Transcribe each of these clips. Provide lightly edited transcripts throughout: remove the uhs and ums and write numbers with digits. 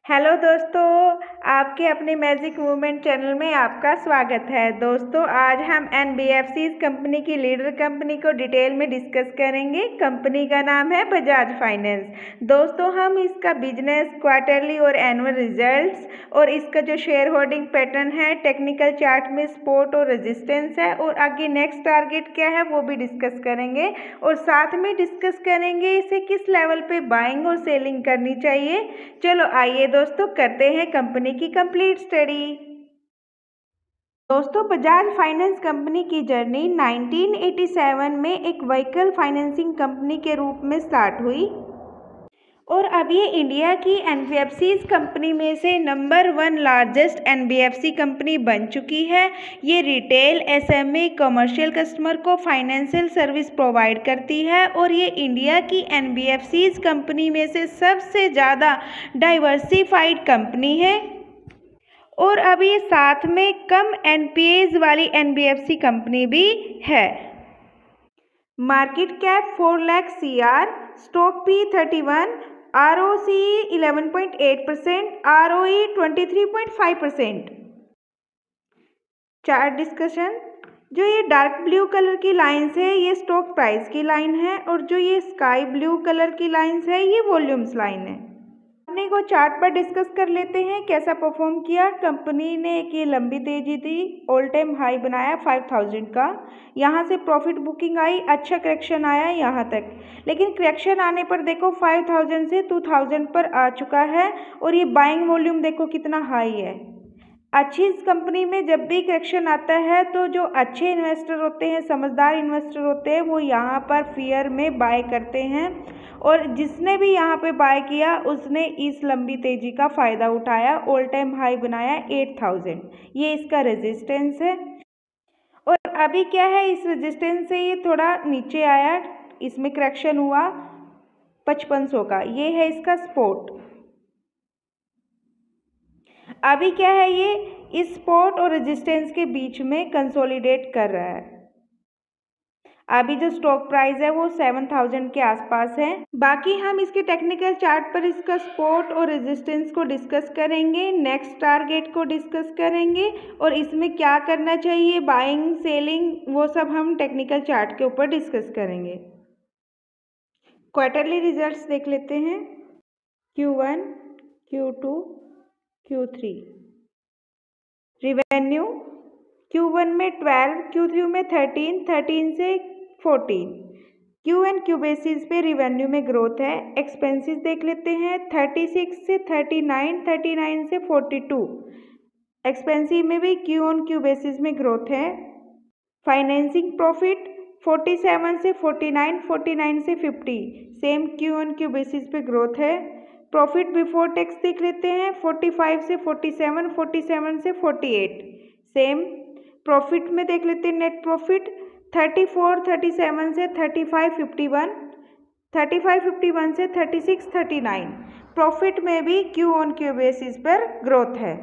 Hello दोस्तों, आपके अपने मैजिक मूवमेंट चैनल में आपका स्वागत है। दोस्तों, आज हम एनबीएफसी कंपनी की लीडर कंपनी को डिटेल में डिस्कस करेंगे। कंपनी का नाम है बजाज फाइनेंस। दोस्तों, हम इसका बिजनेस, क्वार्टरली और एनुअल रिजल्ट्स और इसका जो शेयर होल्डिंग पैटर्न है, टेक्निकल चार्ट में सपोर्ट और रेजिस्टेंस है और आगे नेक्स्ट टारगेट क्या है वो भी डिस्कस करेंगे और साथ में डिस्कस करेंगे इसे किस लेवल पे बाइंग और सेलिंग करनी चाहिए। चलो आइए दोस्तों करते हैं कंपनी की कंप्लीट स्टडी। दोस्तों, बजाज फाइनेंस कंपनी की जर्नी 1987 में एक व्हीकल फाइनेंसिंग कंपनी के रूप में स्टार्ट हुई और अब ये इंडिया की एनबीएफसी कंपनी में से नंबर 1 लार्जेस्ट एनबीएफसी कंपनी बन चुकी है। ये रिटेल, एसएमई, कमर्शियल कस्टमर को फाइनेंशियल सर्विस प्रोवाइड करती है और ये इंडिया की एनबीएफसी कंपनी में से सबसे ज़्यादा डाइवर्सिफाइड कंपनी है और अब ये साथ में कम एनपीएज वाली एनबीएफसी कंपनी भी है। Market cap 4 lakh CR, stock P 31, ROCE 11.8%, ROE 23.5%। Chart discussion. जो ये डार्क ब्लू कलर की लाइंस है ये स्टॉक प्राइस की लाइन है और जो ये स्काई ब्लू कलर की लाइंस है ये वॉल्यूम्स लाइन है। कंपनी को चार्ट पर डिस्कस कर लेते हैं कैसा परफॉर्म किया। कंपनी ने एक ये लंबी तेजी दी, ऑल टाइम हाई बनाया 5000 का। यहाँ से प्रॉफिट बुकिंग आई, अच्छा करेक्शन आया यहाँ तक, लेकिन करेक्शन आने पर देखो 5000 से 2000 पर आ चुका है और ये बाइंग वॉल्यूम देखो कितना हाई है। अच्छी इस कंपनी में जब भी करेक्शन आता है तो जो अच्छे इन्वेस्टर होते हैं, समझदार इन्वेस्टर होते हैं, वो यहाँ पर फियर में बाय करते हैं और जिसने भी यहाँ पे बाय किया उसने इस लंबी तेजी का फ़ायदा उठाया, ऑल टाइम हाई बनाया 8000। ये इसका रेजिस्टेंस है और अभी क्या है, इस रेजिस्टेंस से ये थोड़ा नीचे आया, इसमें करेक्शन हुआ 5500 का। ये है इसका सपोर्ट। अभी क्या है, ये इस सपोर्ट और रेजिस्टेंस के बीच में कंसोलिडेट कर रहा है। अभी जो स्टॉक प्राइस है वो 7000 के आसपास है। बाकी हम इसके टेक्निकल चार्ट पर इसका सपोर्ट और रेजिस्टेंस को डिस्कस करेंगे, नेक्स्ट टारगेट को डिस्कस करेंगे और इसमें क्या करना चाहिए, बाइंग, सेलिंग, वो सब हम टेक्निकल चार्ट के ऊपर डिस्कस करेंगे। क्वार्टरली रिजल्ट्स देख लेते हैं। Q1, Q2, Q3। Revenue Q1 में 12, Q3 में 13, 13 से 14। Q एंड Q बेसिस पे रिवेन्यू में ग्रोथ है। एक्सपेंसेस देख लेते हैं, 36 से 39, 39 से 42। एक्सपेंसिव में भी Q ऑन Q बेसिस में ग्रोथ है। फाइनेंसिंग प्रॉफिट 47 से 49, 49 से 50, same Q on Q basis पे ग्रोथ है। प्रॉफिट बिफोर टैक्स देख लेते हैं, 45 से 47, 47 से 48, सेम। प्रॉफिट में देख लेते हैं, नेट प्रॉफिट 34, 37 से 35, 51, 35, 51 से 36, 39। प्रॉफिट में भी Q ऑन Q बेसिस पर ग्रोथ है।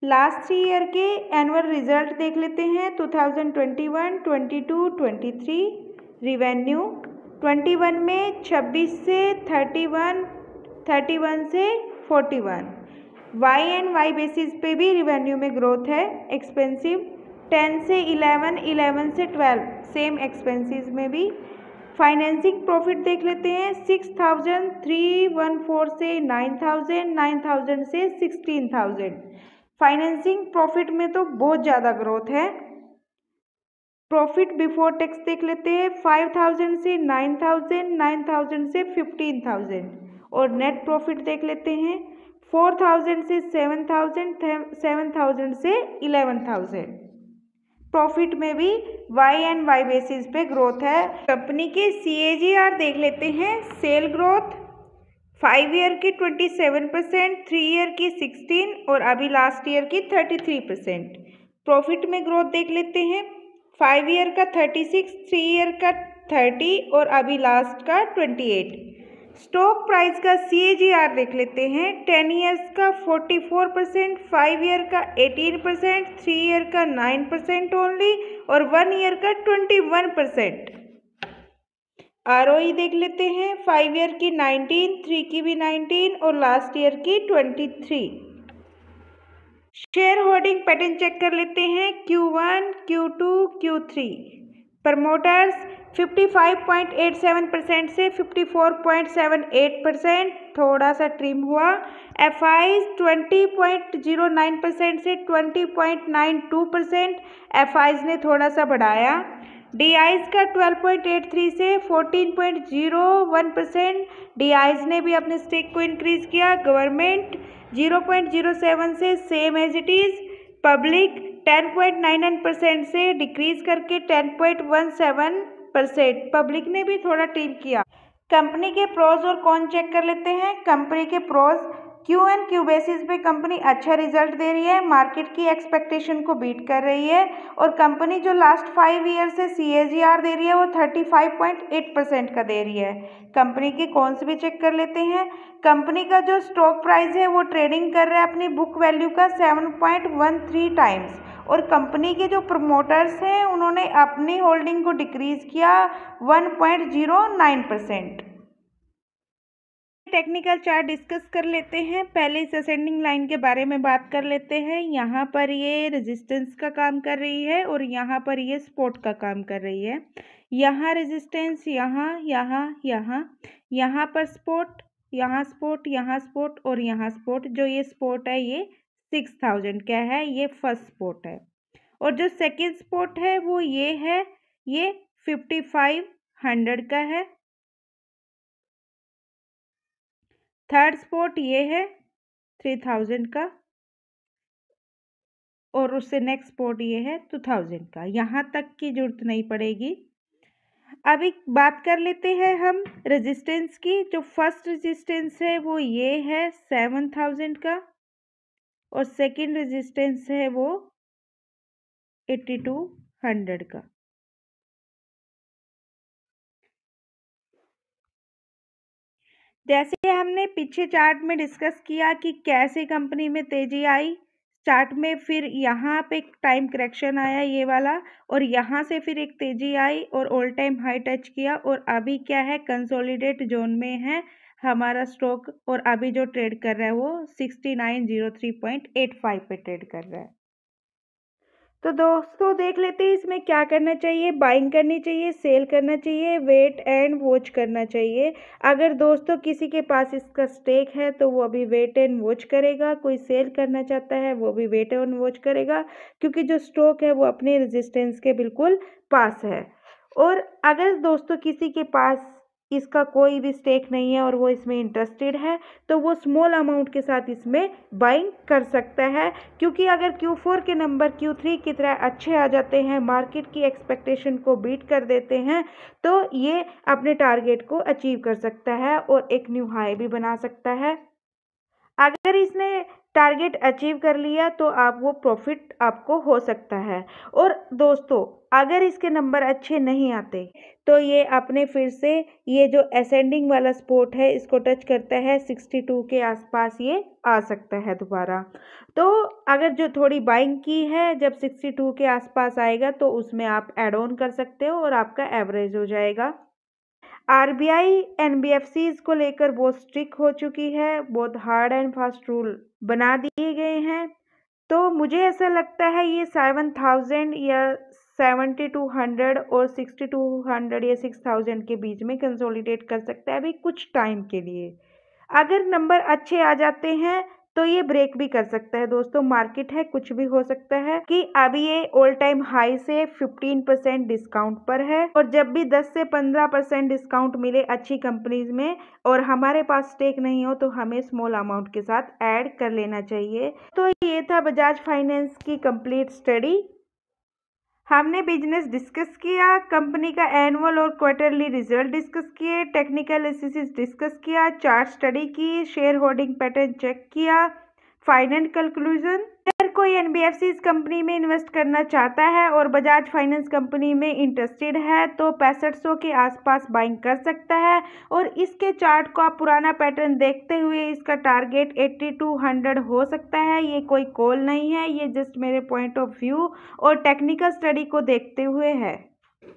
लास्ट 3 ईयर के एनुअल रिजल्ट देख लेते हैं, 2021, 22, 23। रिवेन्यू 21 में 26 से 31, 31 से 41। वाई एंड वाई बेसिस पे भी रिवेन्यू में ग्रोथ है। एक्सपेंसिव 10 से 11, 11 से 12, सेम एक्सपेंसिव में भी। फाइनेंसिंग प्रॉफिट देख लेते हैं, 6314 से 9000, 9000 से 16000। फाइनेंसिंग प्रॉफिट में तो बहुत ज़्यादा ग्रोथ है। प्रॉफिट बिफोर टैक्स देख लेते हैं, 5000 से 9000, 9000 से 15000 और नेट प्रॉफिट देख लेते हैं, 4000 से 7000, 7000 से 11000। प्रॉफिट में भी वाई एंड वाई बेसिस पे ग्रोथ है। कंपनी के CAGR देख लेते हैं, सेल ग्रोथ 5 ईयर की 27%, 3 ईयर की 16 और अभी लास्ट ईयर की 33%। प्रॉफिट में ग्रोथ देख लेते हैं, 5 ईयर का 36, 3 ईयर का 30 और अभी लास्ट का 28। स्टॉक प्राइस का CAGR देख लेते हैं, 10 ईयर्स का 44%, 5 ईयर का 18%, 3 ईयर का 9% ओनली और 1 ईयर का 21%। ROE देख लेते हैं, 5 ईयर की 19, 3 की भी 19 और लास्ट ईयर की 23। शेयर होल्डिंग पैटर्न चेक कर लेते हैं, Q1, Q2, Q3। प्रमोटर्स 55.87% से 54.78%, थोड़ा सा ट्रिम हुआ। FIs 20.09% से 20.92%, FIs ने थोड़ा सा बढ़ाया। DIs का 12.83 से 14.01%, DIs ने भी अपने स्टेक को इंक्रीज किया। गवर्नमेंट 0.07 से same as it is. Public 10.99% से डिक्रीज करके 10.17%, पब्लिक ने भी थोड़ा ट्रिम किया। कंपनी के प्रोज और कॉन चेक कर लेते हैं। कंपनी के प्रोज, Q&Q बेसिस पे कंपनी अच्छा रिजल्ट दे रही है, मार्केट की एक्सपेक्टेशन को बीट कर रही है और कंपनी जो लास्ट 5 ईयर से CAGR दे रही है वो 35.8% का दे रही है। कंपनी के कॉन्स भी चेक कर लेते हैं। कंपनी का जो स्टॉक प्राइस है वो ट्रेडिंग कर रहा है अपनी बुक वैल्यू का 7.13 टाइम्स और कंपनी के जो प्रमोटर्स हैं उन्होंने अपनी होल्डिंग को डिक्रीज किया 1.09%। टेक्निकल चार्ट डिस्कस कर लेते हैं। पहले इस असेंडिंग लाइन के बारे में बात कर लेते हैं। यहाँ पर ये रेजिस्टेंस का काम कर रही है और यहाँ पर ये सपोर्ट का काम कर रही है। यहाँ रेजिस्टेंस, यहाँ पर सपोर्ट, यहाँ सपोर्ट, यहाँ सपोर्ट और यहाँ सपोर्ट। जो ये सपोर्ट है ये 6000 का है, ये फर्स्ट सपोर्ट है और जो सेकंड सपोर्ट है वो ये है, ये 5500 का है। थर्ड सपोर्ट ये है 3000 का और उससे नेक्स्ट सपोर्ट ये है 2000 का। यहाँ तक की जरूरत नहीं पड़ेगी। अभी बात कर लेते हैं हम रेजिस्टेंस की। जो फर्स्ट रेजिस्टेंस है वो ये है 7000 का और सेकंड रेजिस्टेंस है वो 8200 का। जैसे हमने पीछे चार्ट में डिस्कस किया कि कैसे कंपनी में तेजी आई, चार्ट में फिर यहाँ पे एक टाइम करेक्शन आया ये वाला और यहाँ से फिर एक तेजी आई और ऑल टाइम हाई टच किया और अभी क्या है, कंसोलिडेट जोन में है हमारा स्टॉक और अभी जो ट्रेड कर रहा है वो 6903.85 पे ट्रेड कर रहा है। तो दोस्तों देख लेते हैं इसमें क्या करना चाहिए। बाइंग करनी चाहिए, सेल करना चाहिए, वेट एंड वॉच करना चाहिए। अगर दोस्तों किसी के पास इसका स्टेक है तो वो अभी वेट एंड वॉच करेगा, कोई सेल करना चाहता है वो भी वेट एंड वॉच करेगा क्योंकि जो स्टॉक है वो अपने रेजिस्टेंस के बिल्कुल पास है। और अगर दोस्तों किसी के पास इसका कोई भी स्टेक नहीं है और वो इसमें इंटरेस्टेड है तो वो स्मॉल अमाउंट के साथ इसमें बाइंग कर सकता है क्योंकि अगर Q4 के नंबर Q3 की तरह अच्छे आ जाते हैं, मार्केट की एक्सपेक्टेशन को बीट कर देते हैं तो ये अपने टारगेट को अचीव कर सकता है और एक न्यू हाई भी बना सकता है। अगर इसने टारगेट अचीव कर लिया तो आप वो प्रॉफिट आपको हो सकता है। और दोस्तों अगर इसके नंबर अच्छे नहीं आते तो ये अपने फिर से ये जो असेंडिंग वाला सपोर्ट है इसको टच करता है 62 के आसपास ये आ सकता है दोबारा। तो अगर जो थोड़ी बाइंग की है जब 62 के आसपास आएगा तो उसमें आप ऐड ऑन कर सकते हो और आपका एवरेज हो जाएगा। RBI NBFCs को लेकर बहुत स्ट्रिक्ट हो चुकी है, बहुत हार्ड एंड फास्ट रूल बना दिए गए हैं। तो मुझे ऐसा लगता है ये 7000 या 7200 और 6200 या 6000 के बीच में कंसोलिडेट कर सकता है अभी कुछ टाइम के लिए। अगर नंबर अच्छे आ जाते हैं तो ये ब्रेक भी कर सकता है। दोस्तों मार्केट है, कुछ भी हो सकता है कि अभी ये ऑल टाइम हाई से 15% डिस्काउंट पर है और जब भी 10 से 15% डिस्काउंट मिले अच्छी कंपनीज में और हमारे पास स्टेक नहीं हो तो हमें स्मॉल अमाउंट के साथ ऐड कर लेना चाहिए। तो ये था बजाज फाइनेंस की कंप्लीट स्टडी। हमने बिजनेस डिस्कस किया, कंपनी का एनुअल और क्वार्टरली रिजल्ट डिस्कस किए, टेक्निकल एनालिसिस डिस्कस किया, चार्ट स्टडी की, शेयर होल्डिंग पैटर्न चेक किया, फाइनल कंक्लूजन। अगर कोई NBFC इस कंपनी में इन्वेस्ट करना चाहता है और बजाज फाइनेंस कंपनी में इंटरेस्टेड है तो 6500 के आसपास बाइंग कर सकता है और इसके चार्ट को आप पुराना पैटर्न देखते हुए इसका टारगेट 8200 हो सकता है। ये कोई कॉल नहीं है, ये जस्ट मेरे पॉइंट ऑफ व्यू और टेक्निकल स्टडी को देखते हुए है।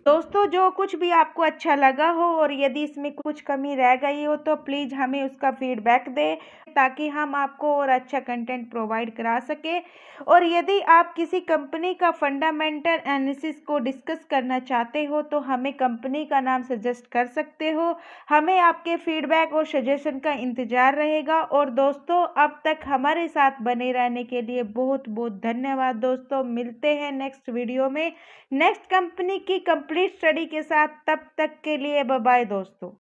दोस्तों जो कुछ भी आपको अच्छा लगा हो और यदि इसमें कुछ कमी रह गई हो तो प्लीज़ हमें उसका फीडबैक दें ताकि हम आपको और अच्छा कंटेंट प्रोवाइड करा सके। और यदि आप किसी कंपनी का फंडामेंटल एनालिसिस को डिस्कस करना चाहते हो तो हमें कंपनी का नाम सजेस्ट कर सकते हो। हमें आपके फीडबैक और सजेशन का इंतज़ार रहेगा। और दोस्तों अब तक हमारे साथ बने रहने के लिए बहुत बहुत धन्यवाद। दोस्तों मिलते हैं नेक्स्ट वीडियो में नेक्स्ट कंपनी की कंप्लीट स्टडी के साथ। तब तक के लिए बाय बाय दोस्तों।